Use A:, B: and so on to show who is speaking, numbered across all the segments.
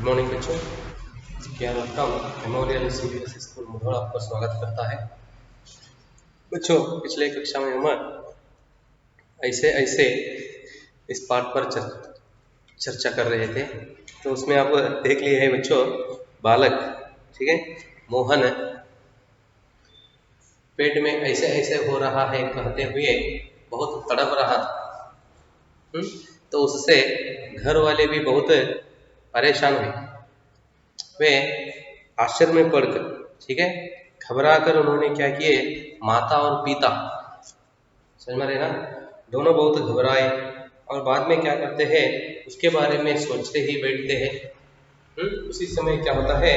A: Morning बच्चों, क्या welcome memorial CBSE school Mudhol आपका स्वागत करता है। बच्चों, पिछले कक्षा में हम ऐसे ऐसे इस पाठ पर चर्चा कर रहे थे, तो उसमें आप देख लिए हैं बच्चों, बालक, ठीक है, मोहन पेट में ऐसे ऐसे हो रहा है कहते हुए बहुत तड़प रहा था। तो उससे घर वाले भी बहुत परेशान हुए। वे आश्चर्य में पड़कर, ठीक है, घबरा कर उन्होंने क्या किए, माता और पिता, समझ में रहे ना, दोनों बहुत घबराए और बाद में क्या करते हैं, उसके बारे में सोचते ही बैठते हैं। उसी समय क्या होता है,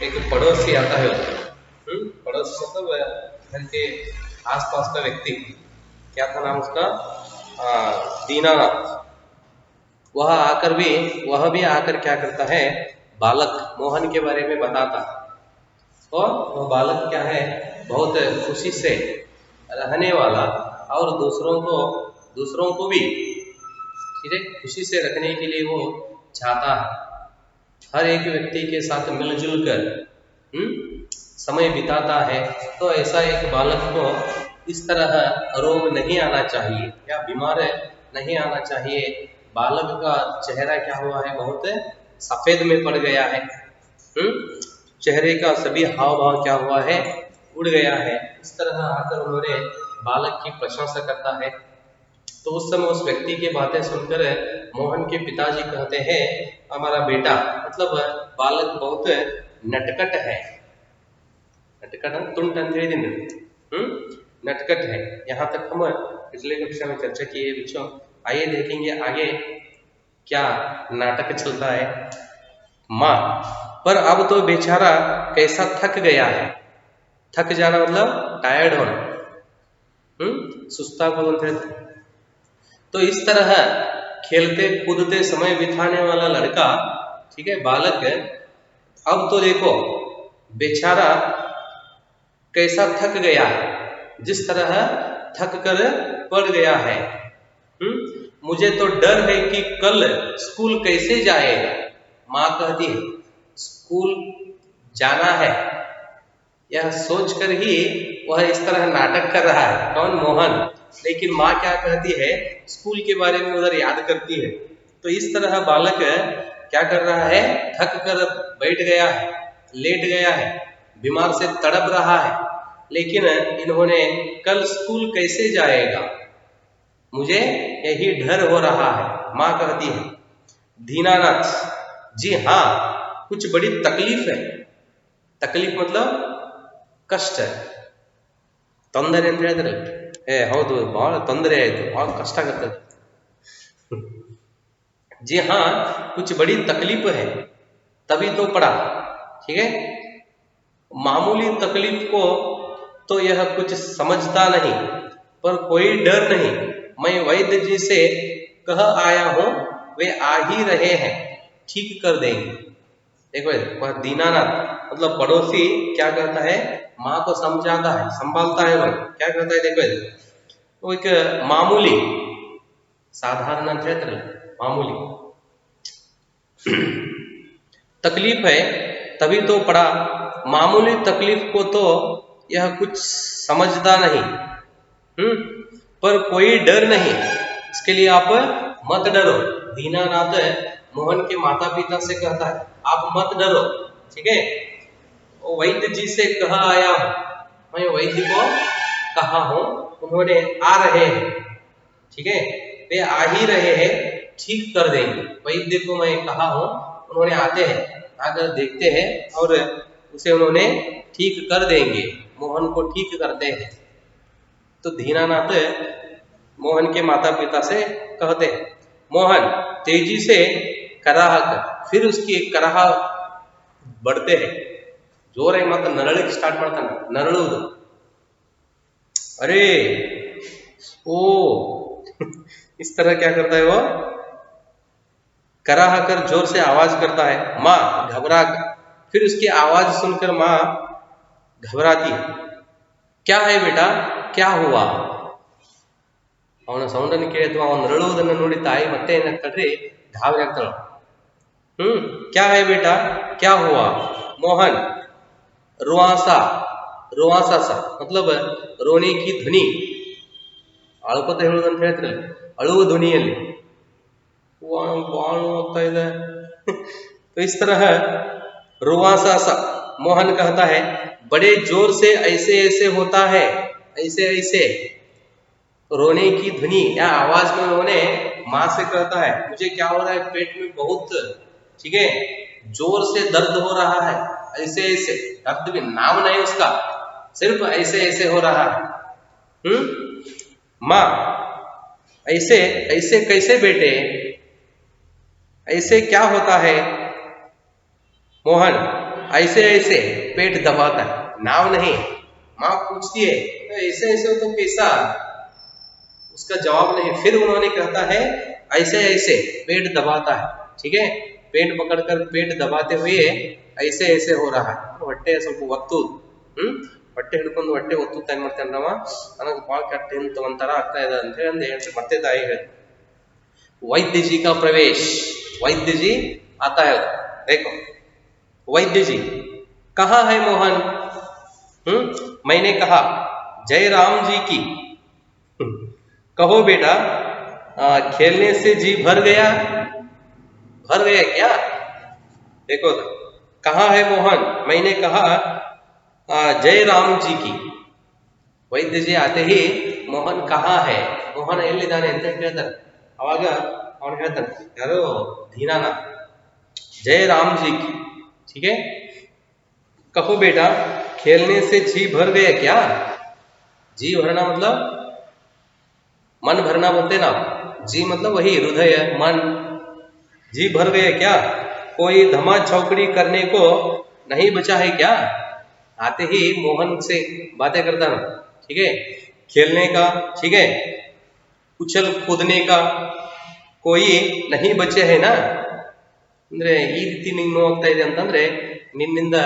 A: एक पड़ोसी आता है। पड़ोस मतलब घर के आसपास का व्यक्ति, क्या था नाम उसका, दीनानाथ। वह भी आकर क्या करता है, बालक मोहन के बारे में बताता। और वह बालक क्या है, बहुत खुशी से रहने वाला और दूसरों को भी, ठीक है, खुशी से रखने के लिए वो चाहता है। हर एक व्यक्ति के साथ मिलजुल कर समय बिताता है। तो ऐसा एक बालक को इस तरह रोग नहीं आना चाहिए या बीमार नहीं आना चाहिए। बालक का चेहरा क्या हुआ है, बहुत सफेद में पड़ गया है। चेहरे का सभी हाव भाव क्या हुआ है, उड़ गया है। इस तरह आकर उन्होंने बालक की प्रशंसा करता है। तो उस समय उस व्यक्ति की बातें सुनकर मोहन के पिताजी कहते हैं, हमारा बेटा, मतलब बालक बहुत नटखट है। नटखट है। यहाँ तक हम पिछले कक्षा में चर्चा की है बच्चों। आइए देखेंगे आगे क्या नाटक चलता है। माँ, पर अब तो बेचारा कैसा थक गया है। थक जाना मतलब टायर्ड होना, सुस्ता को बोलते थे। तो इस तरह खेलते कूदते समय बिताने वाला लड़का, ठीक है, बालक, अब तो देखो बेचारा कैसा थक गया है, जिस तरह थक कर पड़ गया है। मुझे तो डर है कि कल स्कूल कैसे जाएगा। माँ कहती है, स्कूल जाना है, यह सोचकर ही वह इस तरह नाटक कर रहा है, कौन, मोहन। लेकिन माँ क्या कहती है, स्कूल के बारे में उधर याद करती है। तो इस तरह बालक क्या कर रहा है, थक कर बैठ गया है, लेट गया है, बीमार से तड़प रहा है। लेकिन इन्होंने कल स्कूल कैसे जाएगा, मुझे यही डर हो रहा है। माँ कहती है, दीनानाथ, जी हाँ, कुछ बड़ी तकलीफ है। तकलीफ मतलब ಕಷ್ಟ, ತೊಂದರೆ ಅಂತ ಹೇಳಿದ್ರೆ, ಹೌದು, ಬಹಳ ತೊಂದರೆ ಆಯಿತು, ಬಹಳ ಕಷ್ಟ ಆಗುತ್ತೆ। जी हाँ, कुछ बड़ी तकलीफ है, तभी तो पड़ा, ठीक है। मामूली तकलीफ को तो यह कुछ समझता नहीं, पर कोई डर नहीं, मैं वैद्य जी से कह आया हूँ, वे आ ही रहे हैं, ठीक कर देंगे। देखो, वह दीनानाथ मतलब पड़ोसी क्या करता है, माँ को समझाता है, संभालता है। वह क्या करता है, देखो, वो एक मामूली, साधारण क्षेत्र, मामूली तकलीफ है, तभी तो पड़ा। मामूली तकलीफ को तो यह कुछ समझता नहीं, पर कोई डर नहीं, इसके लिए आप मत डरो। दीनानाथ मोहन के माता पिता से कहता है, आप मत डरो, ठीक है। वो वैद्य जी से कहा आया हूँ, मैं वैद्य को कहा हूँ, उन्होंने आ रहे हैं, ठीक है, वे आ ही रहे हैं, ठीक कर देंगे। वैद्य को मैं कहा हूँ, उन्होंने आते हैं, आकर देखते हैं और उसे उन्होंने ठीक कर देंगे, मोहन को ठीक करते हैं। तो दीनानाथ मोहन के माता पिता से कहते हैं, मोहन तेजी से कराह कर, फिर उसकी कराह बढ़ते हैं, जोर है मत नरಳಿक स्टार्ट ಮಾಡ್ತಾನೆ, ನರಳುವುದು, अरे ओ इस तरह क्या करता है वो, कराह कर जोर से आवाज करता है। माँ घबरा कर, फिर उसकी आवाज सुनकर माँ घबराती है। क्या है बेटा, क्या हुआ। ಅವನ ಸೌಂಡನ್ನು ಕೇಳಿದ್ವ, ಅವನು ನರಳುವುದನ್ನು ನೋಡಿ ತಾಯಿ ಮತ್ತೆ ಏನಾಗ್ತಾಳ್ರಿ, ಗಾಬರಿ ಆಗ್ತಾಳ, क्या है बेटा, क्या हुआ? मोहन रुआसा, रुआसा सा मतलब रोने की ध्वनि, ಅಳ್ಕೊತ ಹೇಳುವುದಂತ ಹೇಳ್ತಿರಲ್ಲ, ಅಳುವ ಧ್ವನಿಯಲ್ಲಿ ಬಾಳು ಹೋಗ್ತಾ ಇದೆ. तो इस तरह रुआसा सा मोहन कहता है बड़े जोर से ऐसे ऐसे होता है, ऐसे ऐसे रोने की ध्वनि या आवाज में उन्होंने माँ से कहता है मुझे क्या हो रहा है, पेट में बहुत, ठीक है, जोर से दर्द हो रहा है, ऐसे ऐसे, दर्द भी नाम नहीं उसका, सिर्फ ऐसे ऐसे हो रहा है। माँ ऐसे ऐसे कैसे बेटे, ऐसे क्या होता है? मोहन ऐसे ऐसे पेट दबाता है, नाम नहीं। माँ पूछती है तो ऐसे ऐसे तो कैसा, उसका जवाब नहीं। फिर उन्होंने कहता है ऐसे ऐसे पेट दबाता है, ठीक है, पेट पकड़कर पेट दबाते हुए ऐसे ऐसे हो रहा है, ಹೊಟ್ಟೆ ಸ್ವಲ್ಪ ಒತ್ತು, ಹೊಟ್ಟೆ ಹಿಡ್ಕೊಂಡು ಹೊಟ್ಟೆ ಒತ್ತುತ್ತಾ ಏನ್ ಮಾಡ್ತಾನೆ ನಾವ, ನನಗೆ ಭಾಳ ಕೆಟ್ಟ ಅಂತ ಒಂಥರ ಆಗ್ತಾ ಇದೆ ಅಂತ ಹೇಳಿ ಮತ್ತೆ ತಾಯಿ ಹೇಳಿ वैद्य जी का प्रवेश, वैद्य जी आता है, देखो वैद्य जी कहाँ है मोहन? मैंने कहा जय राम जी की, कहो बेटा खेलने से जी भर गया, भर गया क्या? देखो कहाँ है मोहन, मैंने कहा जय राम जी की। वैद्य जी आते ही मोहन कहाँ है, मोहन ಎಲ್ಲಿದ್ದಾನೆ ಅಂತ ಕೇಳ್ತಾರೆ. ಅವಾಗ ಅವನು ಹೇಳ್ತಾನೆ ಯಾರೋ ದೀನಾನ, जय राम जी की, ठीक है, कहो बेटा खेलने से जी भर गया क्या? जी भरना मतलब मन भरना बोलते ना, जी मतलब वही हृदय मन, जी भर गया क्या? कोई धमा चौकड़ी करने को नहीं बचा है क्या? आते ही मोहन से बातें करता ना, ठीक है, खेलने का, ठीक है, उछल कूदने का कोई नहीं बचे है ना, ಅಂದ್ರೆ ಈ ರೀತಿ ನಿಂಗೆ ನೋವಾಗ್ತಾ ಇದೆ ಅಂತಂದ್ರೆ ನಿನ್ನಿಂದ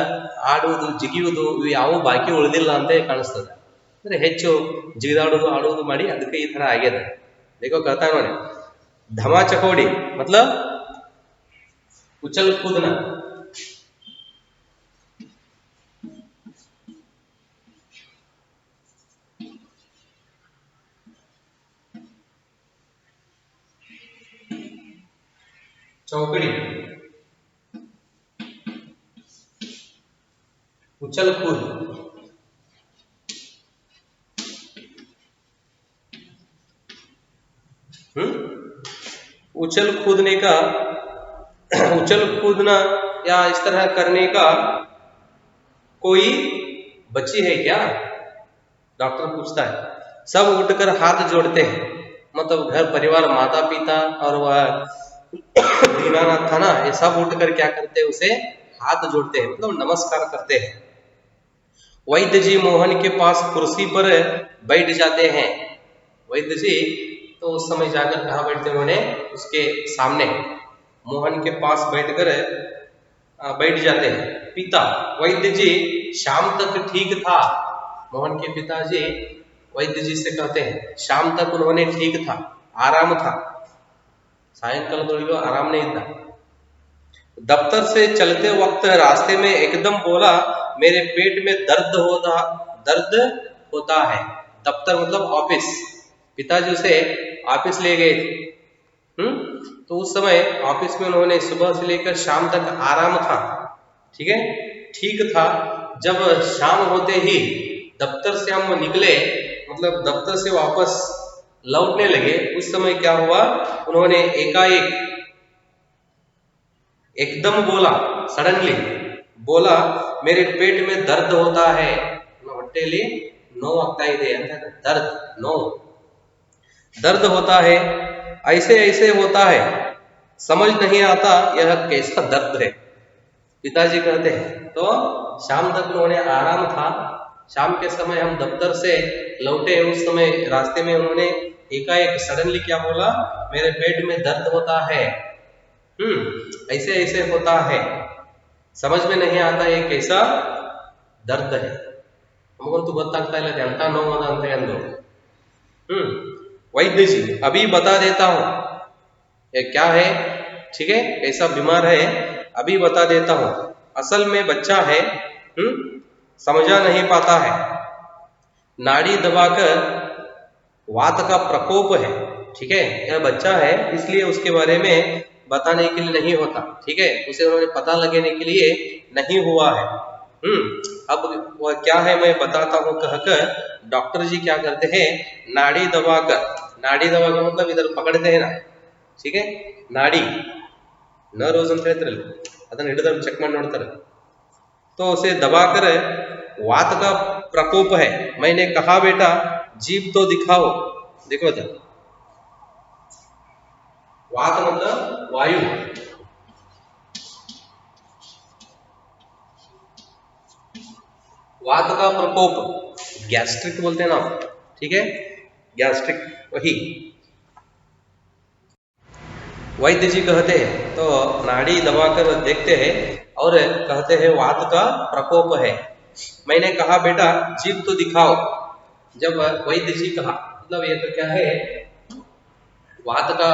A: ಆಡುವುದು ಜಿಗಿಯುವುದು ಇವು ಯಾವ ಬಾಕಿ ಉಳಿದಿಲ್ಲ ಅಂತ ಕಾಣಿಸ್ತದೆ. ಅಂದ್ರೆ ಹೆಚ್ಚು ಜಿಗಿದಾಡುವುದು ಆಡುವುದು ಮಾಡಿ ಅದಕ್ಕೆ ಈ ತರ ಆಗ್ಯದ. देखो कहता है धमा चकोड़ी मतलब उछल कूदना, चौकड़ी, उछल कूद, उछल कूदने का, उछल कूदना या इस तरह करने का कोई बची है क्या? डॉक्टर पूछता है। सब उठकर हाथ जोड़ते हैं, मतलब घर परिवार माता पिता और वह दीनानाथ था ना, ये सब उठकर क्या करते हैं, उसे हाथ जोड़ते हैं, मतलब नमस्कार करते हैं। वैद्य जी मोहन के पास कुर्सी पर बैठ जाते हैं। वैद्य जी तो उस समय जाकर कहाँ बैठते उन्होंने, उसके सामने मोहन के पास बैठकर बैठ जाते हैं। पिता वैद्य जी शाम तक ठीक था, मोहन के पिताजी वैद्य जी से कहते हैं शाम तक उन्होंने ठीक था, आराम था, सायंकाल आराम नहीं था। दफ्तर से चलते वक्त रास्ते में एकदम बोला मेरे पेट में दर्द होता है। दफ्तर मतलब ऑफिस, पिताजी उसे ऑफिस ले गए थे, तो उस समय ऑफिस में उन्होंने सुबह से लेकर शाम तक आराम था, ठीक है, ठीक था। जब शाम होते ही दफ्तर से हम निकले, मतलब दफ्तर से वापस लौटने लगे, उस समय क्या हुआ, उन्होंने एकाएक एकदम बोला, सडनली बोला मेरे पेट में दर्द होता है, ಹೊಟ್ಟೆಯಲ್ಲಿ ನೋವಾಗ್ತಾ ಇದೆ ಅಂತ, दर्द ನೋವು, दर्द होता है, ऐसे ऐसे होता है, समझ नहीं आता यह कैसा दर्द है। पिताजी कहते हैं तो शाम तक उन्होंने आराम था, शाम के समय हम दफ्तर से लौटे, उस समय रास्ते में उन्होंने एकाएक सडनली क्या बोला, मेरे पेट में दर्द होता है, ऐसे ऐसे होता है, समझ में नहीं आता ये कैसा दर्द है। ನಮಗಂತೂ ಗೊತ್ತಾಗ್ತಾ ಇಲ್ಲ ಎಂತ ನೋವದ ಅಂತ ಎಂದು। वैद्य जी अभी बता देता हूं ये क्या है, ठीक है, कैसा बीमार है अभी बता देता हूँ। असल में बच्चा है, समझा नहीं पाता है, नाड़ी दबाकर वात का प्रकोप है, ठीक है, यह बच्चा है इसलिए उसके बारे में बताने के लिए नहीं होता, ठीक है, उसे उन्होंने पता लगाने के लिए नहीं हुआ है। अब वह क्या है मैं बताता हूँ कहकर डॉक्टर जी क्या करते हैं, नाड़ी दबाकर मतलब इधर पकड़ते हैं ना, ठीक है, नाड़ी नर्व्स ಅಂತ ಹೇಳ್ತಿರಲ್ಲ ಅದನ್ನ ಹಿಡಿದು ಚೆಕ್ ಮಾಡಿ ನೋಡ್ತಾರೆ, तो उसे दबाकर वात का प्रकोप है, मैंने कहा बेटा जीभ तो दिखाओ, देखो इधर वात मतलब वायु, वात का प्रकोप गैस्ट्रिक बोलते हैं ना, ठीक है, गैस्ट्रिक वही वैद्य जी कहते हैं। तो नाड़ी दबाकर देखते हैं और कहते हैं वात का प्रकोप है, मैंने कहा बेटा जीभ तो दिखाओ। जब वैद्य जी कहा मतलब ये तो क्या है, वात का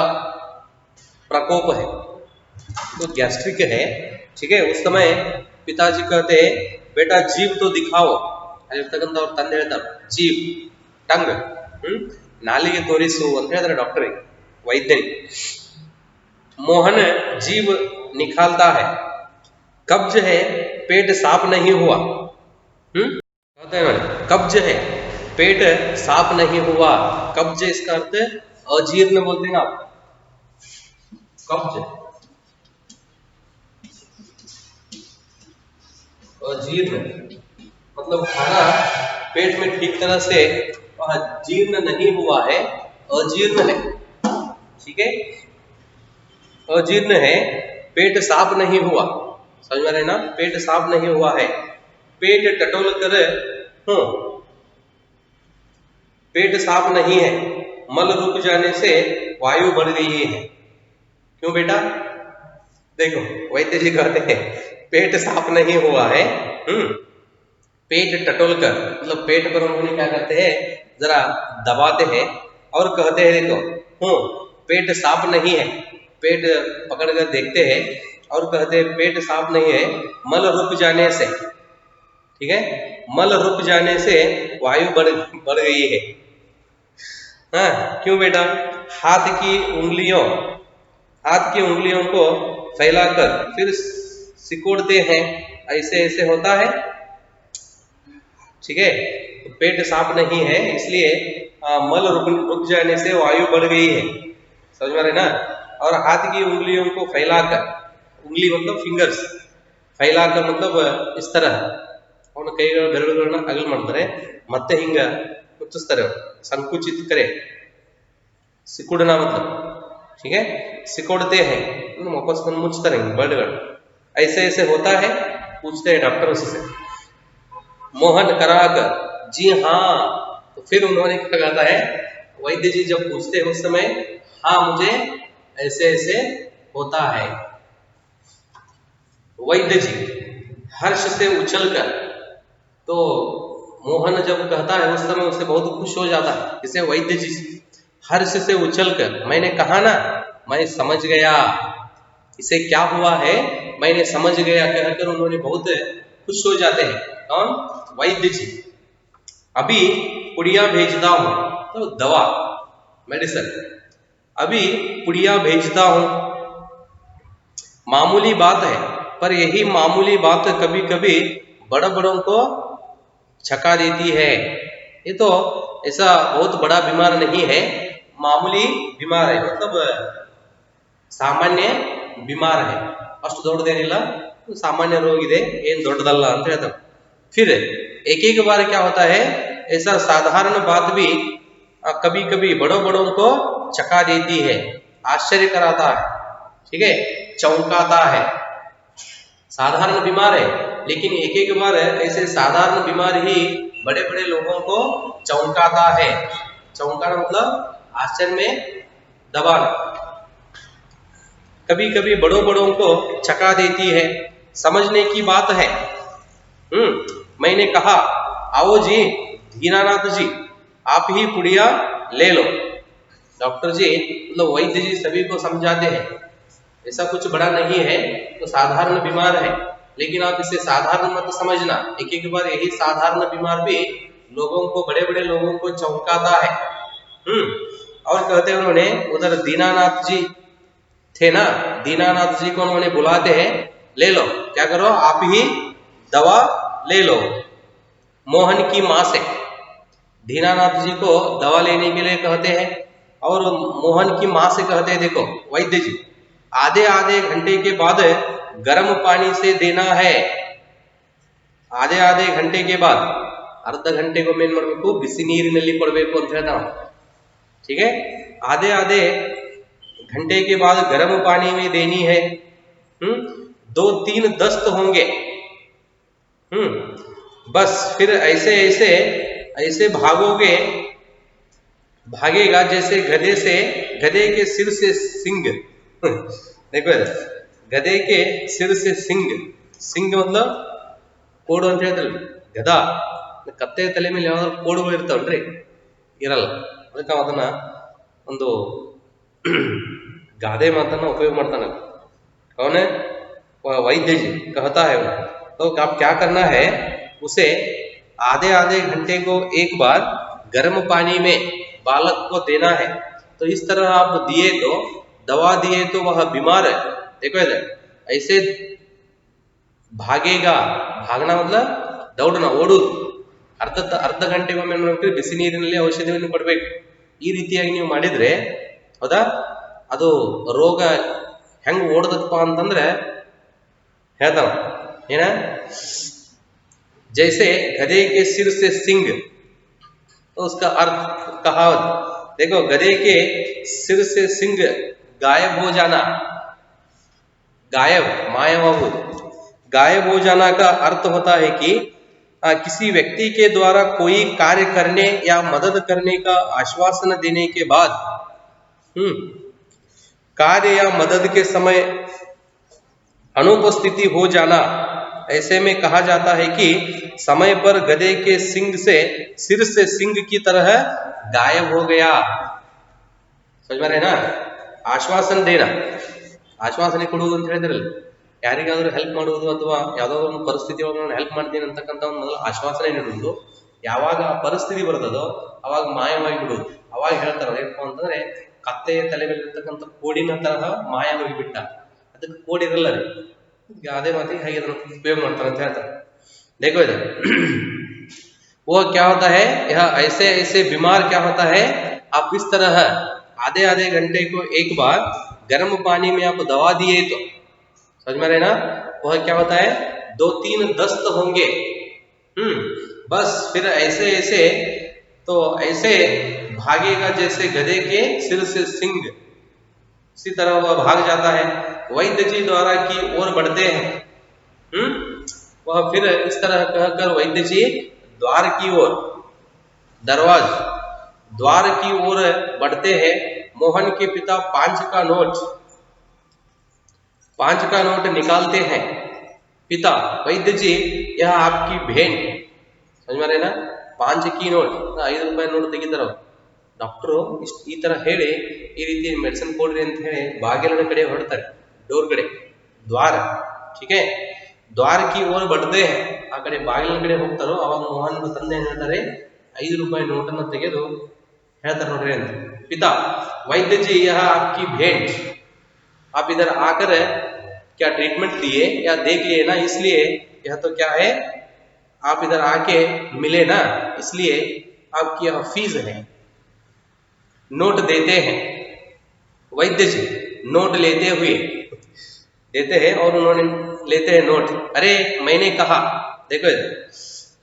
A: प्रकोप है तो गैस्ट्रिक है, ठीक है, उस समय पिताजी कहते हैं बेटा जीभ तो दिखाओ, ಅಲ್ಲಿರ್ತಕ್ಕಂಥ ಅವ್ರ ತಂದೆ ಹೇಳ್ತಾರೆ जीभ टंग नालिगे तोरिसु ಅಂತ ಹೇಳ್ತಾರೆ ಡಾಕ್ಟರ್ वैद्य। मोहन जीभ निकालता है, कब्ज है पेट साफ नहीं हुआ, कहते हैं कब्ज है पेट साफ नहीं हुआ, कब्ज इसका अर्थ अजीर्ण बोलते हैं आप, कब्ज अजीर्ण मतलब खाना पेट में ठीक तरह से जीर्ण नहीं हुआ है, अजीर्ण है, ठीक है, अजीर्ण है, पेट साफ नहीं हुआ, समझ में रहे ना, पेट साफ नहीं हुआ है, पेट टटोल कर पेट साफ नहीं है, मल रुक जाने से वायु बढ़ गई है। क्यों बेटा, देखो वैद्य जी कहते हैं पेट साफ नहीं हुआ है, पेट टटोल कर मतलब पेट पर उन्होंने क्या करते हैं जरा दबाते हैं और कहते हैं देखो पेट साफ नहीं है, पेट पकड़ कर देखते हैं और कहते हैं पेट साफ नहीं है, मल रुक जाने से, ठीक है, मल रुक जाने से वायु बढ़ गई है। हाँ क्यों बेटा, हाथ की उंगलियों को फैलाकर फिर सिकोड़ते हैं, ऐसे ऐसे होता है, ठीक है, तो पेट साफ नहीं है इसलिए मल रुक जाने से वायु बढ़ गई है, समझ में रहे ना। और हाथ की उंगलियों को फैलाकर, उंगली मतलब फिंगर्स, फैलाकर मतलब इस तरह ಅವನ ಕೈಗಳ ಬೆರಳುಗಳನ್ನ ಅಗಲ ಮಾಡ್ತಾರೆ ಮತ್ತೆ ಹಿಂಗ ಕುಚ್ಚಿಸ್ತಾರೆ, संकुचित करे, सिकुड़ना मतलब, ठीक है, सिकोड़ते हैं वापस मुझते बर्ड, ऐसे ऐसे होता है, पूछते हैं डॉक्टर से। मोहन कराकर जी हाँ, तो फिर उन्होंने क्या कहता है, वैद्य जी जब पूछते हैं उस समय हाँ मुझे ऐसे ऐसे होता है। वैद्य जी हर्ष से उछलकर, तो मोहन जब कहता है उस समय उसे बहुत खुश हो जाता है, इसे वैद्य जी हर्ष से उछलकर, मैंने कहा ना मैं समझ गया इसे क्या हुआ है, मैंने समझ गया कहकर उन्होंने बहुत खुश हो जाते हैं। कौन, वैद्य जी। अभी पुड़िया भेजता हूं, तो दवा मेडिसिन, अभी पुड़िया भेजता हूं, मामूली बात है, पर यही मामूली बात कभी कभी बड़ों को छका देती है। ये तो ऐसा बहुत बड़ा बीमार नहीं है, मामूली बीमार है, मतलब सामान्य बीमार है, अಷ್ಟು ದೊಡ್ಡದೇನಿಲ್ಲ, सामान्य रोग ಇದೆ, ಏನು ದೊಡ್ಡದಲ್ಲ ಅಂತ ಹೇಳ್ತಾರೆ। फिर एक बार क्या होता है, ऐसा साधारण बात भी कभी कभी बड़ों को चका देती है, आश्चर्य कराता है, ठीक है, चौंकाता है। साधारण बीमार है लेकिन एक बार ऐसे साधारण बीमार ही बड़े लोगों को चौंकाता है, चौंकाना मतलब आश्चर्य में दबाना, कभी कभी बड़ों को चका देती है, समझने की बात है। मैंने कहा आओ जी दीनानाथ जी आप ही पुड़िया ले लो। डॉक्टर जी मतलब वैद्य जी सभी को समझाते हैं, ऐसा कुछ बड़ा नहीं है, तो साधारण बीमार है, लेकिन आप इसे साधारण मत समझना। एक एक बार यही साधारण बीमार भी लोगों को, बड़े बड़े लोगों को चौंकाता है। और कहते हैं उन्होंने, उधर दीनानाथ जी थे ना, दीनानाथ जी को उन्होंने बुलाते हैं, ले लो, क्या करो, आप ही दवा ले लो मोहन की मां से। दीनानाथ जी को दवा लेने के लिए कहते हैं, और मोहन की मां से कहते हैं, देखो वैद्य जी, आधे आधे घंटे के बाद गर्म पानी से देना है। आधे आधे घंटे के बाद, अर्ध घंटे को मेन ಮಾಡಬೇಕು, ಬಿಸಿ ನೀರಿನಲ್ಲಿ ಕೊಡಬೇಕು ಅಂತ ಹೇಳ್ತಾ हूं, ठीक है। आधे आधे घंटे के बाद गर्म पानी में देनी है। 2-3 दस्त होंगे। बस फिर ऐसे ऐसे ऐसे भागोगे, भागेगा जैसे गधे से, गधे के सिर से सिंग। देखो गधे के सिर से सिंग, सिंग मतलब ಕೋಡು ಅಂತ ಹೇಳ್ತಾರೆ, ಗದಾ ಕತ್ತೆ ತಲೆ ಮೇಲೆ ಯಾವ್ದಾದ್ರು ಕೋಡುಗಳು ಇರ್ತಾವಲ್ರಿ, ಇರಲ್ಲ, ಅದಕ್ಕೆ ಅದನ್ನ ಒಂದು गाधे मातನ್ನ उपयोग ಮಾಡ್ತಾನೆ। कौन है? वैद्य जी कहता है उन्हें, तो आप क्या करना है, उसे आधे आधे घंटे को एक बार गर्म पानी में बालक को देना है। तो इस तरह आप दिए, तो दवा दिए तो वह बीमार है, देखो इधर ऐसे भागेगा, भागना मतलब दौड़ना, ಓಡುವುದು, ಅರ್ಧ ಗಂಟೆಗೊಮ್ಮೆ ಮಾಡ್ಬೇಕು, ಬಿಸಿ ನೀರಿನಲ್ಲಿ ಔಷಧಿಯನ್ನು ಕೊಡಬೇಕು। ಈ ರೀತಿಯಾಗಿ ನೀವು ಮಾಡಿದ್ರೆ, ಹೌದಾ, ಅದು ರೋಗ ಹೆಂಗ್ ಓಡದಪ್ಪ ಅಂತಂದ್ರೆ ಹೇಳ್ತಾನ ಏನ, जैसे गधे के सिर से सिंग, तो उसका अर्थ कहावत देखो, गधे के सिर से सिंग गायब हो जाना, गायब मायाबाबू, गायब हो जाना का अर्थ होता है कि किसी व्यक्ति के द्वारा कोई कार्य करने या मदद करने का आश्वासन देने के बाद कार्य या मदद के समय अनुपस्थिति हो जाना, ऐसे में कहा जाता है कि समय पर गधे के सिर से सिंग की तरह गायब हो गया। समझ में रहे ना? आश्वासन देना, ಆಶ್ವಾಸನೆ ಕೊಡುವುದು ಅಂತ ಹೇಳಿದ್ರಲ್ಲ, ಯಾರಿಗಾದ್ರೂ ಹೆಲ್ಪ್ ಮಾಡುವುದು ಅಥವಾ ಯಾವುದೋ ಒಂದು ಪರಿಸ್ಥಿತಿ ಒಳಗೆ ನಾನು ಹೆಲ್ಪ್ ಮಾಡ್ತೀನಿ ಅಂತಕ್ಕಂಥ ಒಂದು ಮೊದಲು ಆಶ್ವಾಸನೆ ನೀಡುವುದು, ಯಾವಾಗ ಆ ಪರಿಸ್ಥಿತಿ ಬರ್ತದೋ ಅವಾಗ ಮಾಯವಾಗಿ ಬಿಡುವುದು। ಅವಾಗ ಹೇಳ್ತಾರೆ ಏನಪ್ಪ ಅಂತಂದ್ರೆ, ಕತ್ತೆಯ ತಲೆ ಮೇಲೆ ಇರ್ತಕ್ಕಂಥ ಕೋಡಿನ ತರಹ ಮಾಯವಾಗಿ ಬಿಟ್ಟ, ಅದಕ್ಕೆ ಕೋಡಿರಲ್ಲ ರೀ, ಅದೇ ಮಾತಿಗೆ ಹಾಗೆ ಅದನ್ನು ಉಪಯೋಗ ಮಾಡ್ತಾರೆ ಅಂತ ಹೇಳ್ತಾರೆ। देखो इधर वो क्या होता है, यह ऐसे ऐसे बीमार क्या होता है, आप इस तरह आधे आधे घंटे को एक बार गर्म पानी में आप दवा दिए, तो समझ में रहे ना, वह क्या होता है, 2-3 दस्त होंगे। बस फिर ऐसे ऐसे, तो ऐसे भागेगा जैसे गधे के सिर से सिंग, इसी तरह वह भाग जाता है। वैद्य जी द्वारा की ओर बढ़ते हैं। वह फिर इस तरह कहकर वैद्य जी द्वार की ओर, दरवाज द्वार की ओर बढ़ते हैं। मोहन के पिता 5 का नोट निकालते हैं। पिता, वैद्य जी यह आपकी भेंट, समझ में रहे ना, 5 की नोट, 5 ರೂಪಾಯಿ ನೋಟ್ ತೆಗಿತಾರ ಡಾಕ್ಟರು, ಈ ತರ ಹೇಳಿ ಈ ರೀತಿ ಮೆಡಿಸಿನ್ ಕೊಡ್ರಿ ಅಂತ ಹೇಳಿ ಬಾಗಿಲಿನ ಕಡೆ ಹೊರಡ್ತಾರೆ, ಡೋರ್ ಕಡೆ, ದ್ವಾರ, ठीक है, द्वार की ओर बढ़ते हैं, ಆ ಕಡೆ ಬಾಗಿಲಿನ ಕಡೆ ಹೋಗ್ತಾರೋ ಅವಾಗ ಮೋಹನ್ ತಂದೆ ಏನ್ ಹೇಳ್ತಾರೆ, 5 ರೂಪಾಯಿ ನೋಟನ್ನು ತೆಗೆದು ಹೇಳ್ತಾರೆ ನೋಡ್ರಿ ಅಂತ। पिता, वैद्य जी यह आपकी भेंट, आप इधर आकर क्या ट्रीटमेंट लिए या देख लिए ना, इसलिए यह तो क्या है, आप इधर आके मिले ना, इसलिए आपकी यह फीस है। नोट देते हैं, वैद्य जी नोट लेते हुए, देते हैं और उन्होंने लेते हैं नोट। अरे मैंने कहा, देखो इधर,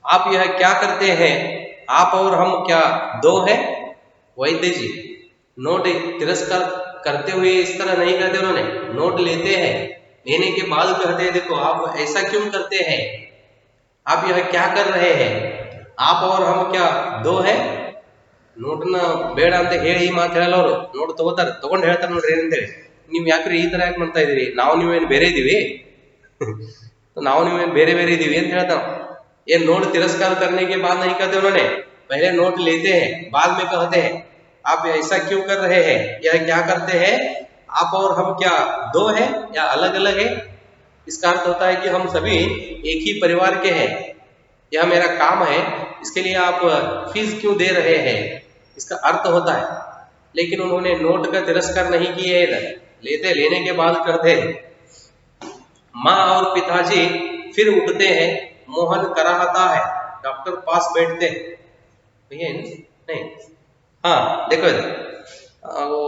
A: आप यह क्या करते हैं, आप और हम क्या दो हैं? वैद्य जी नोट तिरस्कार करते हुए इस तरह नहीं कहते, उन्होंने नोट लेते हैं, लेने के बाद कहते हैं, देखो आप ऐसा क्यों करते हैं, आप यह क्या कर रहे हैं, आप और हम क्या दो हैं? ನೋಟನ್ನ ಬೇಡ ಅಂತ ಹೇಳಿ ಈ ಮಾತು ಹೇಳಲ್ಲ ಅವರು, ನೋಟ್ ತಗೋತಾರೆ, ತಗೊಂಡು ಹೇಳ್ತಾರೆ ನೋಡ್ರಿ ಏನಂತೇಳಿ, ನೀವು ಯಾಕ್ರಿ ಈ ತರ ಯಾಕೆ ಮಾಡ್ತಾ ಇದೀರಿ, ನಾವು ನೀವೇನು ಬೇರೆ ಇದೀವಿ, ನಾವು ನೀವೇನು ಬೇರೆ ಬೇರೆ ಇದೀವಿ ಅಂತ ಹೇಳ್ತಾವ। ये नोट तिरस्कार करने के बाद नहीं कहते उन्होंने, पहले नोट लेते हैं बाद में कहते हैं, आप ऐसा क्यों कर रहे हैं, यह क्या करते हैं, आप और हम क्या दो हैं या अलग अलग है? इसका अर्थ होता है कि हम सभी एक ही परिवार के हैं, यह मेरा काम है, इसके लिए आप फीस क्यों दे रहे हैं, इसका अर्थ होता है। लेकिन उन्होंने नोट का तिरस्कार नहीं किए, लेते लेने के बाद करते हैं। माँ और पिताजी फिर उठते हैं, मोहन कराहता है, डॉक्टर पास बैठते हैं। भैया नहीं, हाँ देखो इधर, वो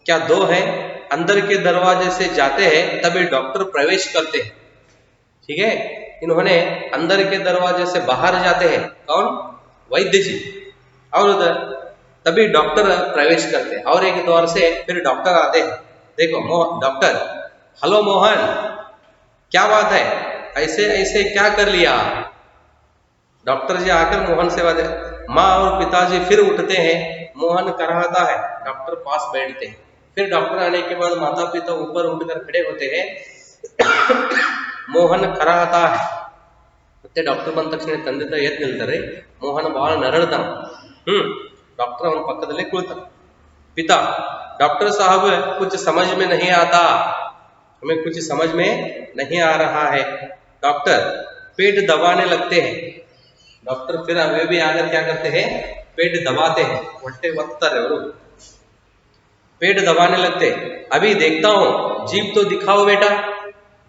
A: क्या दो है, अंदर के दरवाजे से जाते हैं तभी डॉक्टर प्रवेश करते हैं, ठीक है। इन्होंने अंदर के दरवाजे से बाहर जाते हैं, कौन? वैद्य जी, और उधर तभी डॉक्टर प्रवेश करते हैं, और एक द्वार से फिर डॉक्टर आते हैं। देखो डॉक्टर, हेलो मोहन, क्या बात है, ऐसे ऐसे क्या कर लिया? डॉक्टर जी आकर मोहन से बात, माँ और पिताजी फिर उठते हैं, मोहन कराहता है, डॉक्टर पास बैठते हैं। फिर डॉक्टर आने के बाद माता पिता ऊपर उठकर खड़े होते हैं, मोहन कराहता है, ಮತ್ತೆ ಡಾಕ್ಟರ್ ಬಂದ ತಕ್ಷಣ ತಂದೆ ತಾಯಿ ಎದ್ದು ನಿಲ್ತಾರೆ, ಮೋಹನ್ ಬಹಳ ನರಳ್ತಾನ, डॉक्टर ಅವನ ಪಕ್ಕದಲ್ಲೇ ಕುಳಿತಾನ। पिता, डॉक्टर साहब कुछ समझ में नहीं आता, हमें कुछ समझ में नहीं आ रहा है। डॉक्टर पेट दबाने लगते हैं, डॉक्टर फिर वे भी आकर क्या करते हैं, पेट दबाते हैं, ಹೊಟ್ಟೆ ಒತ್ತಾರೆ ಅವರು, पेट दबाने लगते हैं। अभी देखता हूं, जीभ तो दिखाओ बेटा,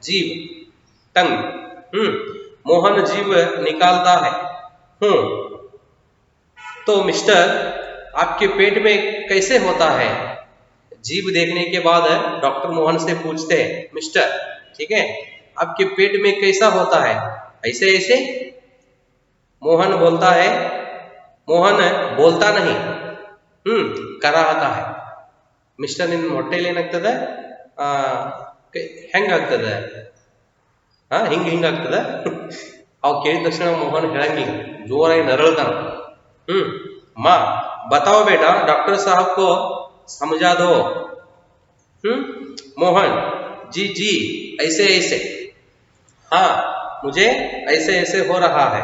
A: जीभ, टंग। मोहन जीभ निकालता है, तो मिस्टर आपके पेट में कैसे होता है? जीभ देखने के बाद डॉक्टर मोहन से पूछते हैं, मिस्टर ठीक है, आपके पेट में कैसा होता है? ऐसे ऐसे? मोहन बोलता है, मोहन बोलता नहीं, कराहता है। ಮಿಸ್ಟರ್ ನಿನ್ನ ಹೊಟ್ಟೆಲಿ ಏನಾಗ್ತದೆ, ಹೆಂಗಾಗ್ತದೆ, ಹಿಂಗಾಗ್ತದೆ? ಅವ್ ಕೇಳಿದ ತಕ್ಷಣ ಮೋಹನ್ ಹೇಳಂಗಿಲ್ಲ, ಜೋರಾಗಿ ನರಳ್ತಾನ। माँ बताओ बेटा, डॉक्टर साहब को समझा दो। मोहन जी जी ऐसे ऐसे, हाँ मुझे ऐसे ऐसे हो रहा है,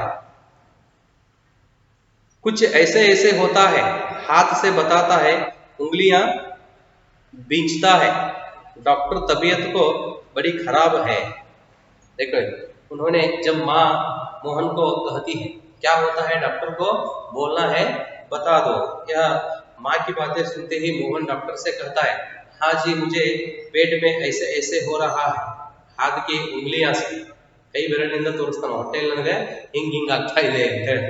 A: कुछ ऐसे ऐसे होता है, हाथ से बताता है, उंगलियां बींचता है, डॉक्टर तबीयत को बड़ी खराब है। देखो उन्होंने जब माँ मोहन को कहती है क्या होता है, डॉक्टर को बोलना है, बता दो। यह माँ की बातें सुनते ही मोहन डॉक्टर से कहता है, हाँ जी मुझे पेट में ऐसे ऐसे हो रहा है, हाथ की उंगलियां से कई ಬೆರಳಿನಿಂದ ತೋರಿಸ್ತಾನೆ, ಹೊಟ್ಟೆಯಲ್ಲಿ ನನಗೆ ಹಿಂಗ್ ಹಿಂಗ್ ಆಗ್ತಾ ಇದೆ ಅಂತ ಹೇಳಿ।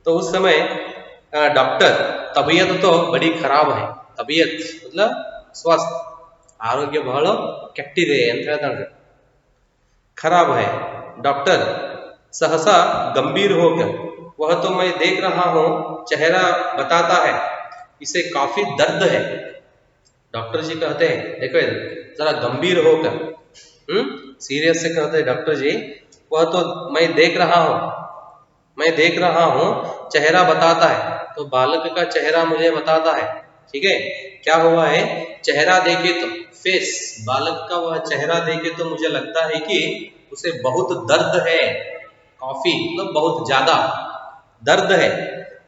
A: तो उस समय डॉक्टर तबीयत तो बड़ी खराब है, तबीयत मतलब स्वास्थ्य, आरोग्य बहಳ ಕೆಟ್ಟಿದೆ ಅಂತ ಹೇಳ್ತಾನೆ, खराब है। डॉक्टर सहसा गंभीर होकर, वह तो मैं देख रहा हूं, चेहरा बताता है इसे काफी दर्द है। डॉक्टर जी कहते हैं, देखो जरा गंभीर होकर, सीरियस से कहते हैं डॉक्टर जी, वह तो मैं देख रहा हूं, चेहरा बताता है, तो बालक का चेहरा मुझे बताता है, ठीक है। क्या हुआ है, चेहरा देखे तो, फेस, बालक का वह चेहरा देखे तो मुझे लगता है कि उसे बहुत दर्द है, काफी मतलब बहुत ज्यादा दर्द है।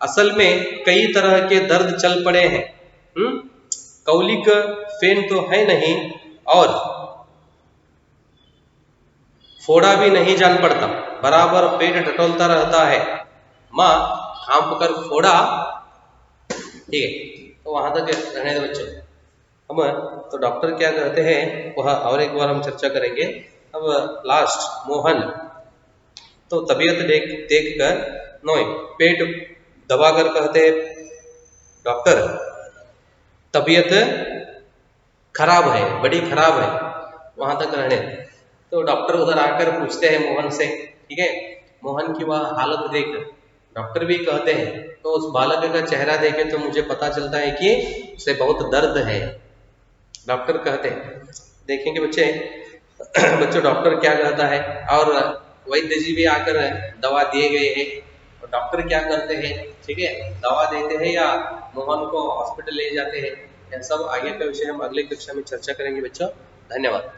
A: असल में कई तरह के दर्द चल पड़े हैं, कौलिक फेन तो है नहीं, और फोड़ा भी नहीं जान पड़ता, बराबर पेट टटोलता रहता है। माँ हाँप कर फोड़ा, ठीक है। तो वहां तक रहने दो बच्चों। अब तो डॉक्टर क्या कहते हैं वह और एक बार हम चर्चा करेंगे। अब लास्ट मोहन तो तबीयत देख कर नोए पेट दबाकर कहते हैं, डॉक्टर तबीयत खराब है, बड़ी खराब है, वहां तक रहने। तो डॉक्टर उधर आकर पूछते हैं मोहन से, ठीक है। मोहन की वह हालत देख डॉक्टर भी कहते हैं, तो उस बालक का चेहरा देखे तो मुझे पता चलता है कि उसे बहुत दर्द है। डॉक्टर कहते हैं, देखेंगे बच्चों डॉक्टर क्या कहता है, और वैद्य जी भी आकर दवा दिए गए हैं, और डॉक्टर क्या करते हैं, ठीक है, दवा देते हैं या मोहन को हॉस्पिटल ले जाते हैं, यह सब आगे का विषय हम अगली कक्षा में चर्चा करेंगे बच्चों। धन्यवाद।